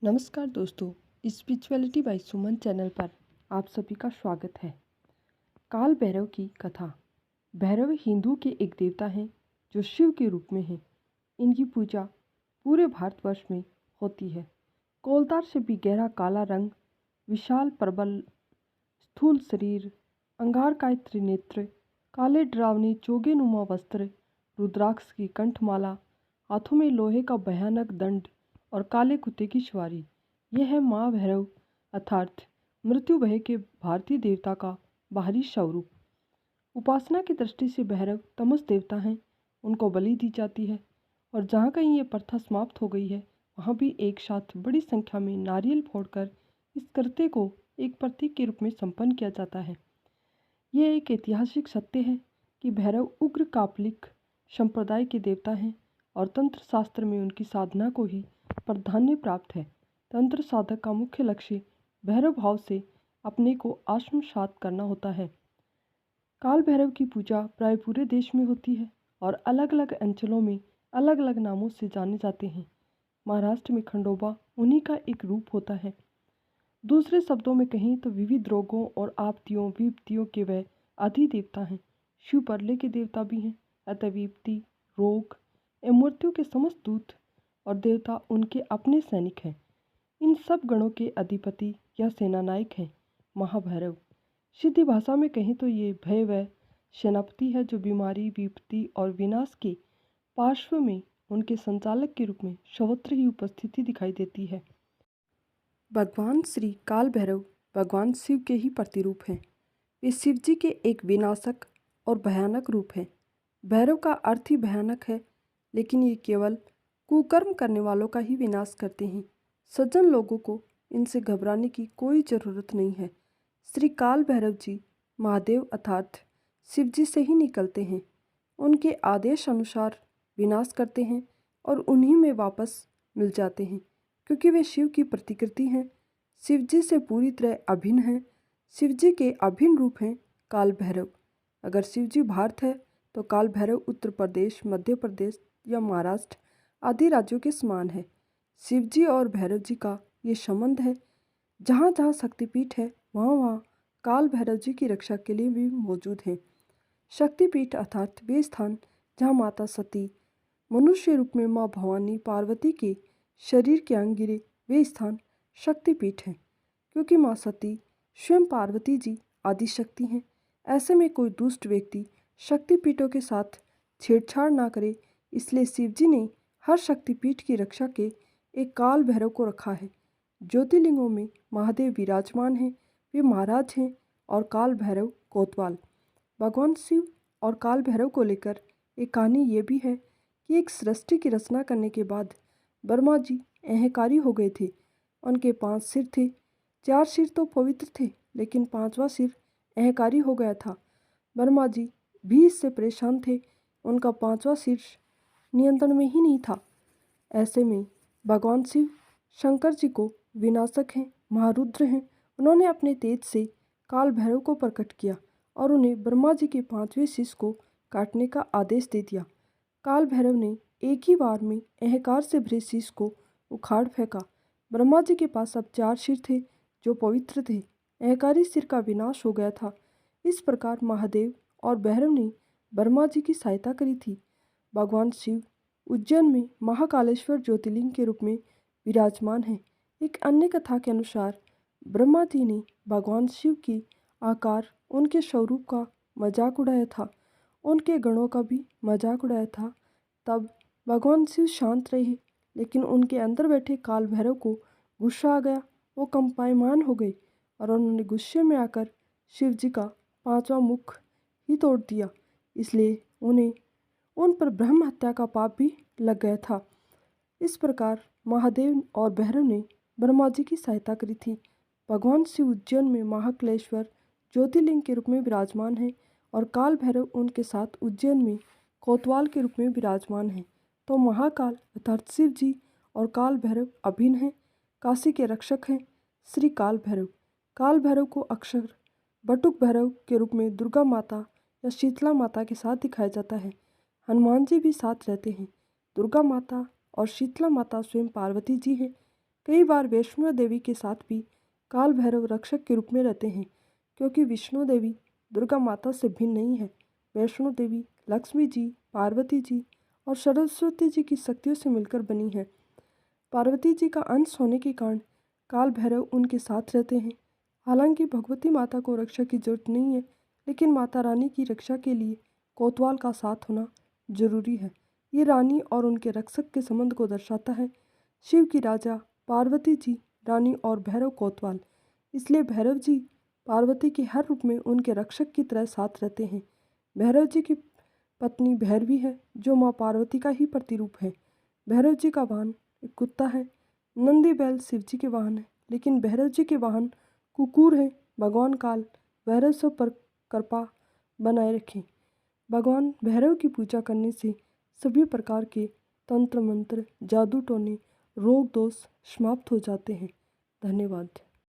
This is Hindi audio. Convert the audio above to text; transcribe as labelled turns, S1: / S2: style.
S1: नमस्कार दोस्तों, स्पिरिचुअलिटी बाय सुमन चैनल पर आप सभी का स्वागत है। काल भैरव की कथा। भैरव हिंदू के एक देवता हैं जो शिव के रूप में हैं। इनकी पूजा पूरे भारतवर्ष में होती है। कोलतार से भी गहरा काला रंग, विशाल प्रबल स्थूल शरीर, अंगारकाय त्रिनेत्र, काले डरावनी चोगेनुमा वस्त्र, रुद्राक्ष की कंठमाला, हाथों में लोहे का भयानक दंड और काले कुत्ते की सवारी। यह है माँ भैरव अर्थात मृत्यु भय के भारतीय देवता का बाहरी स्वरूप। उपासना की दृष्टि से भैरव तमस देवता हैं। उनको बलि दी जाती है और जहाँ कहीं ये प्रथा समाप्त हो गई है वहाँ भी एक साथ बड़ी संख्या में नारियल फोड़कर इस कृत्य को एक प्रतीक के रूप में संपन्न किया जाता है। यह एक ऐतिहासिक सत्य है कि भैरव उग्र कापलिक संप्रदाय के देवता हैं और तंत्र शास्त्र में उनकी साधना को ही प्राधान्य प्राप्त है। तंत्र साधक का मुख्य लक्ष्य भैरव भाव से अपने को आत्मसात करना होता है। काल भैरव की पूजा प्राय पूरे देश में होती है और अलग अलग अंचलों में अलग अलग नामों से जाने जाते हैं। महाराष्ट्र में खंडोबा उन्हीं का एक रूप होता है। दूसरे शब्दों में कहें तो विविध रोगों और आपत्तियों विपत्तियों के वह आदि देवता हैं। शिव प्रलय के देवता भी हैं। अतः विपत्ति, रोग एवं मृत्यु के समस्त दूत और देवता उनके अपने सैनिक हैं। इन सब गणों के अधिपति या सेनानायक हैं महाभैरव। सीधी भाषा में कहें तो ये भय व सेनापति है जो बीमारी, विपत्ति और विनाश के पार्श्व में उनके संचालक के रूप में सर्वत्र ही उपस्थिति दिखाई देती है। भगवान श्री काल भैरव भगवान शिव के ही प्रतिरूप हैं। वे शिव जी के एक विनाशक और भयानक रूप हैं। भैरव का अर्थ ही भयानक है, लेकिन ये केवल कुकर्म करने वालों का ही विनाश करते हैं। सज्जन लोगों को इनसे घबराने की कोई ज़रूरत नहीं है। श्री काल भैरव जी महादेव अर्थात शिव जी से ही निकलते हैं। उनके आदेश अनुसार विनाश करते हैं और उन्हीं में वापस मिल जाते हैं, क्योंकि वे शिव की प्रतिकृति हैं, शिव जी से पूरी तरह अभिन्न हैं। शिव जी के अभिन्न रूप हैं काल भैरव। अगर शिव जी भारत है तो काल भैरव उत्तर प्रदेश, मध्य प्रदेश या महाराष्ट्र आदि राज्यों के समान है। शिव जी और भैरव जी का ये संबंध है। जहाँ जहाँ शक्तिपीठ है वहाँ वहाँ काल भैरव जी की रक्षा के लिए भी मौजूद हैं। शक्तिपीठ अर्थात वे स्थान जहाँ माता सती मनुष्य रूप में माँ भवानी पार्वती के शरीर के अंग गिरे, वे स्थान शक्तिपीठ हैं। क्योंकि माँ सती स्वयं पार्वती जी आदि शक्ति हैं, ऐसे में कोई दुष्ट व्यक्ति शक्तिपीठों के साथ छेड़छाड़ ना करे, इसलिए शिव जी ने हर शक्तिपीठ की रक्षा के एक काल भैरव को रखा है। ज्योतिर्लिंगों में महादेव विराजमान हैं, वे महाराज हैं और काल भैरव कोतवाल। भगवान शिव और काल भैरव को लेकर एक कहानी ये भी है कि एक सृष्टि की रचना करने के बाद ब्रह्मा जी अहंकारी हो गए थे। उनके 5 सिर थे। 4 सिर तो पवित्र थे, लेकिन 5वां सिर अहंकारी हो गया था। ब्रह्मा जी भी इससे परेशान थे। उनका 5वां सिर नियंत्रण में ही नहीं था। ऐसे में भगवान शिव शंकर जी को विनाशक हैं, महारुद्र हैं, उन्होंने अपने तेज से काल भैरव को प्रकट किया और उन्हें ब्रह्मा जी के 5वें शीश को काटने का आदेश दे दिया। काल भैरव ने एक ही बार में अहंकार से भरे शीश को उखाड़ फेंका। ब्रह्मा जी के पास अब 4 सिर थे जो पवित्र थे। अहंकारी सिर का विनाश हो गया था। इस प्रकार महादेव और भैरव ने ब्रह्मा जी की सहायता करी थी। भगवान शिव उज्जैन में महाकालेश्वर ज्योतिर्लिंग के रूप में विराजमान हैं। एक अन्य कथा के अनुसार ब्रह्मा जी ने भगवान शिव की आकार, उनके स्वरूप का मजाक उड़ाया था, उनके गणों का भी मजाक उड़ाया था। तब भगवान शिव शांत रहे, लेकिन उनके अंदर बैठे काल भैरव को गुस्सा आ गया। वो कंपायमान हो गए और उन्होंने गुस्से में आकर शिव जी का 5वां मुख ही तोड़ दिया। इसलिए उन्हें उन पर ब्रह्म हत्या का पाप भी लग गया था। इस प्रकार महादेव और भैरव ने ब्रह्मा जी की सहायता करी थी। भगवान शिव उज्जैन में महाकालेश्वर ज्योतिर्लिंग के रूप में विराजमान हैं और काल भैरव उनके साथ उज्जैन में कोतवाल के रूप में विराजमान हैं। तो महाकाल अर्थात शिव जी और काल भैरव अभिन्न हैं, काशी के रक्षक हैं। श्री काल भैरव। काल भैरव को अक्सर बटुक भैरव के रूप में दुर्गा माता या शीतला माता के साथ दिखाया जाता है। हनुमान जी भी साथ रहते हैं। दुर्गा माता और शीतला माता स्वयं पार्वती जी हैं। कई बार वैष्णो देवी के साथ भी काल भैरव रक्षक के रूप में रहते हैं, क्योंकि विष्णु देवी दुर्गा माता से भिन्न नहीं है। वैष्णो देवी लक्ष्मी जी, पार्वती जी और सरस्वती जी की शक्तियों से मिलकर बनी है। पार्वती जी का अंश होने के कारण काल भैरव उनके साथ रहते हैं। हालांकि भगवती माता को रक्षा की जरूरत नहीं है, लेकिन माता रानी की रक्षा के लिए कोतवाल का साथ होना जरूरी है। ये रानी और उनके रक्षक के संबंध को दर्शाता है। शिव की राजा, पार्वती जी रानी और भैरव कोतवाल। इसलिए भैरव जी पार्वती के हर रूप में उनके रक्षक की तरह साथ रहते हैं। भैरव जी की पत्नी भैरवी है, जो माँ पार्वती का ही प्रतिरूप है। भैरव जी का वाहन एक कुत्ता है। नंदी बैल शिव जी के वाहन है, लेकिन भैरव जी के वाहन कुकुर है। भगवान काल भैरव सब पर कृपा बनाए रखें। भगवान भैरव की पूजा करने से सभी प्रकार के तंत्र मंत्र, जादू टोने, रोग दोष समाप्त हो जाते हैं। धन्यवाद।